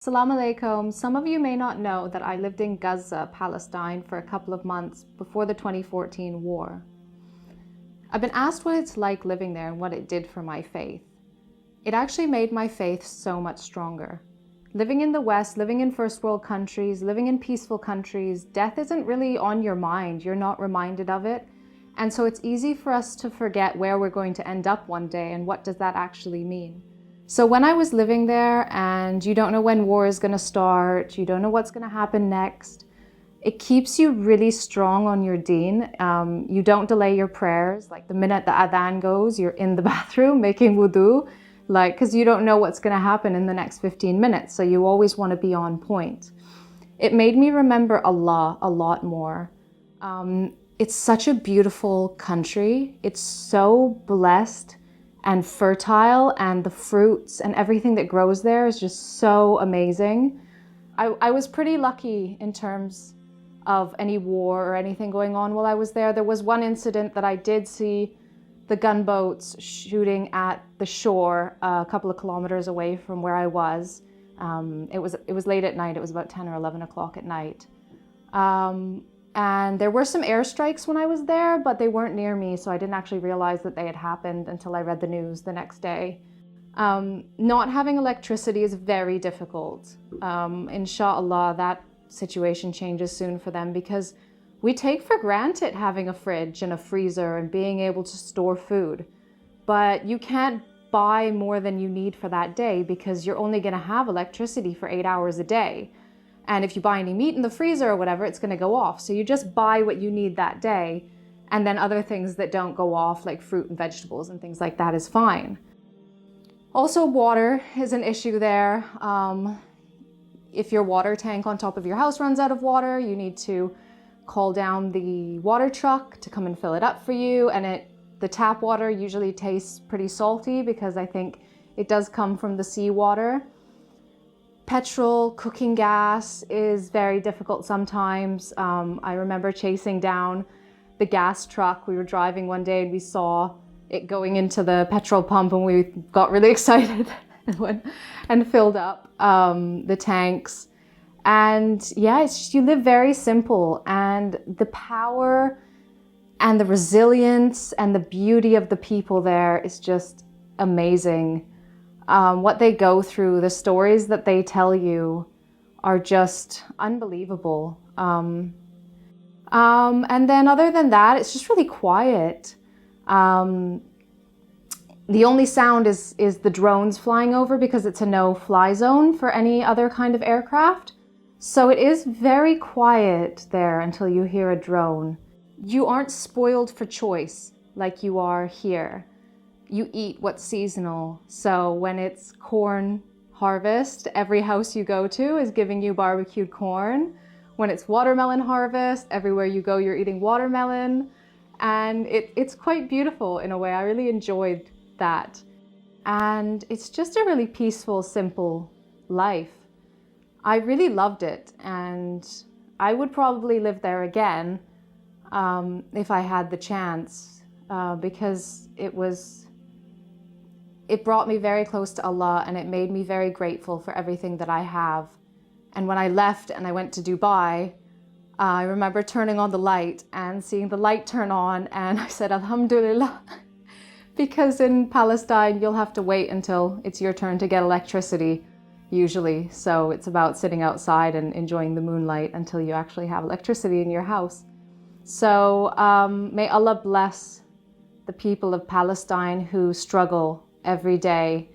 Assalamu alaikum. Some of you may not know that I lived in Gaza, Palestine for a couple of months before the 2014 war. I've been asked what it's like living there and what it did for my faith. It actually made my faith so much stronger. Living in the West, living in first world countries, living in peaceful countries, death isn't really on your mind. You're not reminded of it. And so it's easy for us to forget where we're going to end up one day and what does that actually mean. So when I was living there and you don't know when war is going to start, you don't know what's going to happen next, it keeps you really strong on your deen. You don't delay your prayers. Like the minute the ADHAN goes, you're in the bathroom making wudu, because you don't know what's going to happen in the next 15 minutes. So you always want to be on point. It made me remember Allah a lot more. It's such a beautiful country. It's so blessed and fertile, and the fruits and everything that grows there is just so amazing. I was pretty lucky in terms of any war or anything going on while I was there. There was one incident that I did see the gunboats shooting at the shore a couple of kilometers away from where I was. It was late at night. It was about 10 or 11 o'clock at night. And there were some airstrikes when I was there, but they weren't near me, so I didn't actually realize that they had happened until I read the news the next day. Not having electricity is very difficult. Inshallah, that situation changes soon for them, because we take for granted having a fridge and a freezer and being able to store food. But you can't buy more than you need for that day because you're only going to have electricity for 8 hours a day. And if you buy any meat in the freezer or whatever, it's going to go off. So you just buy what you need that day. And then other things that don't go off, like fruit and vegetables and things like that, is fine. Also, water is an issue there. If your water tank on top of your house runs out of water, you need to call down the water truck to come and fill it up for you. And the tap water usually tastes pretty salty because I think it does come from the seawater. Petrol, cooking gas is very difficult sometimes. I remember chasing down the gas truck. We were driving one day and we saw it going into the petrol pump and we got really excited and filled up the tanks. And yeah, it's just, you live very simple, and the power and the resilience and the beauty of the people there is just amazing. What they go through, the stories that they tell you are just unbelievable. And then other than that, it's just really quiet. The only sound is the drones flying over because it's a no-fly zone for any other kind of aircraft. So it is very quiet there until you hear a drone. You aren't spoiled for choice like you are here. You eat what's seasonal. So when it's corn harvest, every house you go to is giving you barbecued corn. When it's watermelon harvest, everywhere you go, you're eating watermelon. And it's quite beautiful in a way. I really enjoyed that. And it's just a really peaceful, simple life. I really loved it. And I would probably live there again if I had the chance, because it brought me very close to Allah, and it made me very grateful for everything that I have. And when I left and I went to Dubai, I remember turning on the light and seeing the light turn on, and I said, Alhamdulillah, because in Palestine, you'll have to wait until it's your turn to get electricity, usually. So it's about sitting outside and enjoying the moonlight until you actually have electricity in your house. So may Allah bless the people of Palestine who struggle every day